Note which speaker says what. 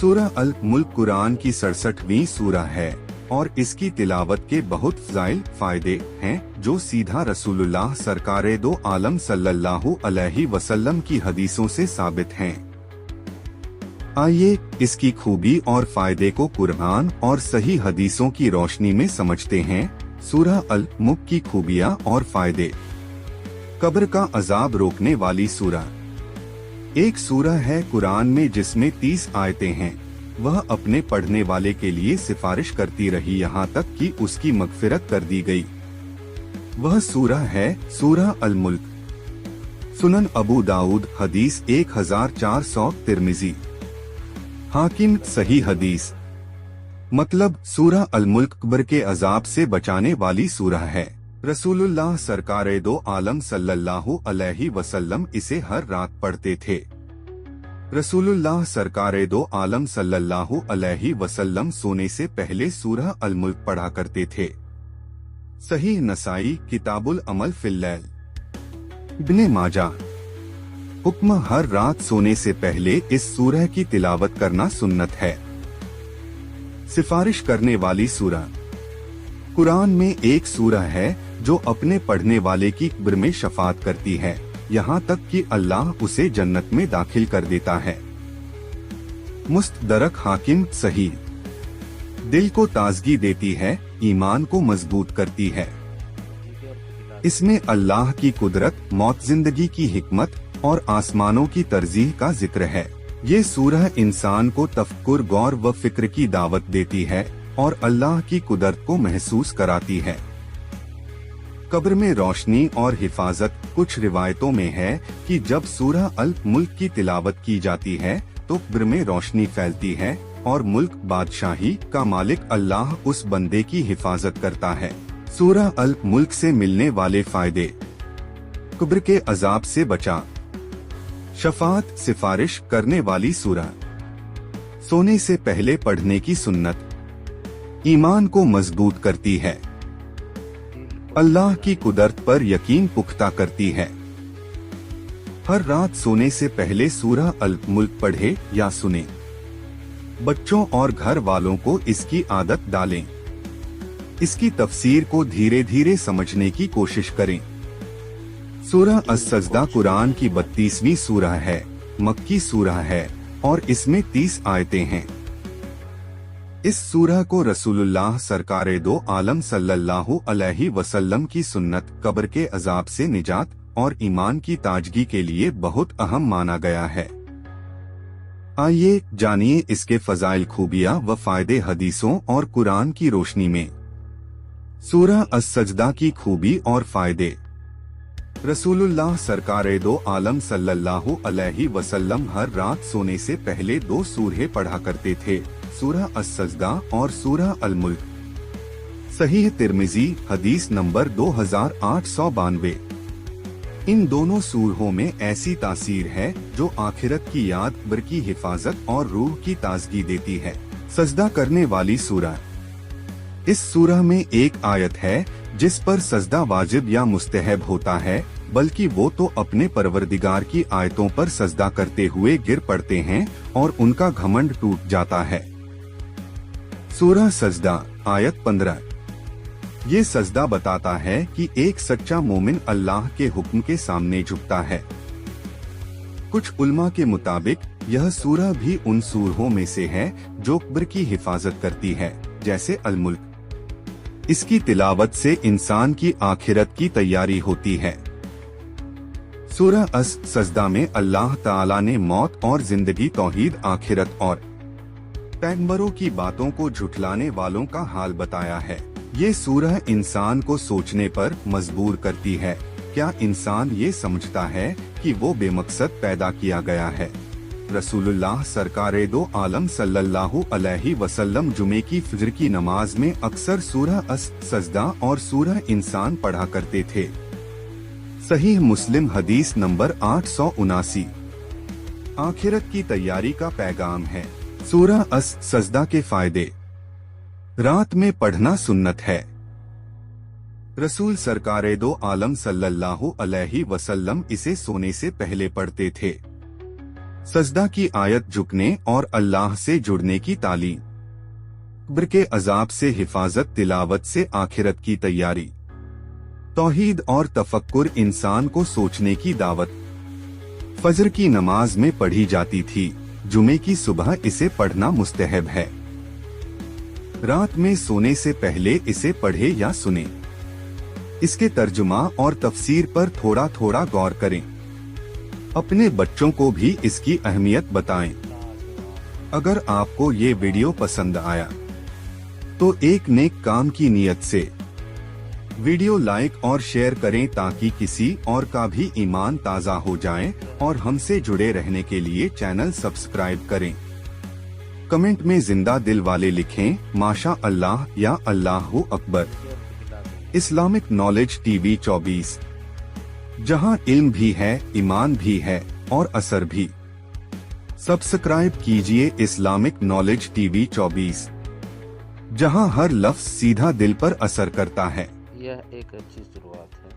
Speaker 1: सूरह अल मुल्क कुरान की 67वीं सूरह है और इसकी तिलावत के बहुत फ़ज़ाइल फायदे हैं जो सीधा रसूलुल्लाह सरकारे दो आलम सल्लल्लाहु अलैहि वसल्लम की हदीसों से साबित हैं। आइए इसकी खूबी और फायदे को कुरान और सही हदीसों की रोशनी में समझते हैं। सूरह अल मुल्क की खूबियाँ और फायदे। कब्र का अजाब रोकने वाली सूरह। एक सूरह है कुरान में जिसमें 30 आयतें हैं। वह अपने पढ़ने वाले के लिए सिफारिश करती रही यहाँ तक कि उसकी मगफिरत कर दी गई। वह सूरह है सूरह अल मुल्क। सुनन अबू दाऊद हदीस 1400 तिर्मिजी हाकिम सही हदीस। मतलब सूरह अल मुल्क कब्र के अजाब से बचाने वाली सूरह है। रसूलुल्लाह सरकारे दो आलम सल्लल्लाहु अलैहि वसल्लम इसे हर रात पढ़ते थे। रसूलुल्लाह सरकारे दो आलम सल्लल्लाहु अलैहि वसल्लम सोने से पहले सूरह अल मुल्क पढ़ा करते थे। सही नसाई किताबुल अमल फिल लैल। इब्ने माजा। हुक्म हर रात सोने से पहले इस सूरह की तिलावत करना सुन्नत है। सिफारिश करने वाली सूरह। कुरान में एक सूरह है जो अपने पढ़ने वाले की कब्र में शफाअत करती है, यहाँ तक कि अल्लाह उसे जन्नत में दाखिल कर देता है। मुस्तदरक हाकिम सही। दिल को ताजगी देती है, ईमान को मजबूत करती है। इसमें अल्लाह की कुदरत, मौत जिंदगी की हिकमत और आसमानों की तरजीह का जिक्र है। ये सूरह इंसान को तफक्कुर, गौर व फिक्र की दावत देती है और अल्लाह की कुदरत को महसूस कराती है। कब्र में रोशनी और हिफाजत। कुछ रिवायतों में है कि जब सूरह अल मुल्क की तिलावत की जाती है तो कब्र में रोशनी फैलती है और मुल्क बादशाही का मालिक अल्लाह उस बंदे की हिफाजत करता है। सूरह अल मुल्क से मिलने वाले फायदे। कब्र के अजाब से बचा। शफाअत सिफारिश करने वाली सूरह। सोने से पहले पढ़ने की सुन्नत। ईमान को मजबूत करती है। अल्लाह की कुदरत पर यकीन पुख्ता करती है। हर रात सोने से पहले सूरह अल मुल्क पढ़े या सुने। बच्चों और घर वालों को इसकी आदत डालें। इसकी तफसीर को धीरे धीरे समझने की कोशिश करें। सूरह अस-सजदा कुरान की 32वीं सूरह है, मक्की सूरह है और इसमें 30 आयतें हैं। इस सूरह को रसूलुल्लाह सरकारे दो आलम सल्लल्लाहु अलैहि वसल्लम की सुन्नत, कब्र के अजाब से निजात और ईमान की ताजगी के लिए बहुत अहम माना गया है। आइए जानिए इसके फजाइल, खूबियाँ व फायदे हदीसों और कुरान की रोशनी में। सूरह अस-सजदा की खूबी और फायदे। रसूलुल्लाह सरकारे दो आलम सल्लल्लाहु अलैहि वसल्लम हर रात सोने से पहले 2 सूरह पढ़ा करते थे, सूरह अस-सजदा और सूरह अल मुल्क। सहीह तिर्मिजी हदीस नंबर 2892। इन दोनों सूरहों में ऐसी तासीर है जो आखिरत की याद, कब्र की हिफाजत और रूह की ताजगी देती है। सजदा करने वाली सूरह। इस सूरह में एक आयत है जिस पर सजदा वाजिब या मुस्तहब होता है, बल्कि वो तो अपने परवरदिगार की आयतों पर सजदा करते हुए गिर पड़ते हैं और उनका घमंड टूट जाता है। सूरह सजदा आयत 15। ये सजदा बताता है कि एक सच्चा मोमिन अल्लाह के हुक्म के सामने झुकता है। कुछ उल्मा के मुताबिक यह सूरह भी उन सूरहों में से है जो कब्र की हिफाजत करती है, जैसे अल मुल्क। इसकी तिलावत से इंसान की आखिरत की तैयारी होती है। सूरह अस-सजदा में अल्लाह ताला ने मौत और जिंदगी, तौहीद, आखिरत और पैगंबरों की बातों को झुठलाने वालों का हाल बताया है। ये सूरह इंसान को सोचने पर मजबूर करती है। क्या इंसान ये समझता है कि वो बेमकसद पैदा किया गया है? रसूलुल्लाह सरकारे दो आलम सल्लल्लाहु अलैहि वसल्लम जुमे की फजर की नमाज में अक्सर सूरह अस-सजदा और सूरह इंसान पढ़ा करते थे। सहीह मुस्लिम हदीस नंबर 879। आखिरत की तैयारी का पैगाम है। सूरह अस-सजदा के फायदे। रात में पढ़ना सुन्नत है। रसूल सरकारे दो आलम सल्लल्लाहु अलैहि वसल्लम इसे सोने से पहले पढ़ते थे। सजदा की आयत, झुकने और अल्लाह से जुड़ने की तालीम, कब्र के अजाब से हिफाजत, तिलावत से आखिरत की तैयारी, तौहीद और तफक्कुर, इंसान को सोचने की दावत। फजर की नमाज में पढ़ी जाती थी, जुमे की सुबह इसे पढ़ना मुस्तहब है। रात में सोने से पहले इसे पढ़े या सुने। इसके तर्जुमा और तफसीर पर थोड़ा थोड़ा गौर करें। अपने बच्चों को भी इसकी अहमियत बताएं। अगर आपको ये वीडियो पसंद आया तो एक नेक काम की नियत से वीडियो लाइक और शेयर करें ताकि किसी और का भी ईमान ताज़ा हो जाए, और हमसे जुड़े रहने के लिए चैनल सब्सक्राइब करें। कमेंट में जिंदा दिल वाले लिखें माशा अल्लाह या अल्लाहु अकबर। इस्लामिक नॉलेज टीवी 24, जहां इल्म भी है, ईमान भी है और असर भी। सब्सक्राइब कीजिए इस्लामिक नॉलेज टीवी 24, जहां हर लफ्ज सीधा दिल पर असर करता है।
Speaker 2: यह एक अच्छी शुरुआत है।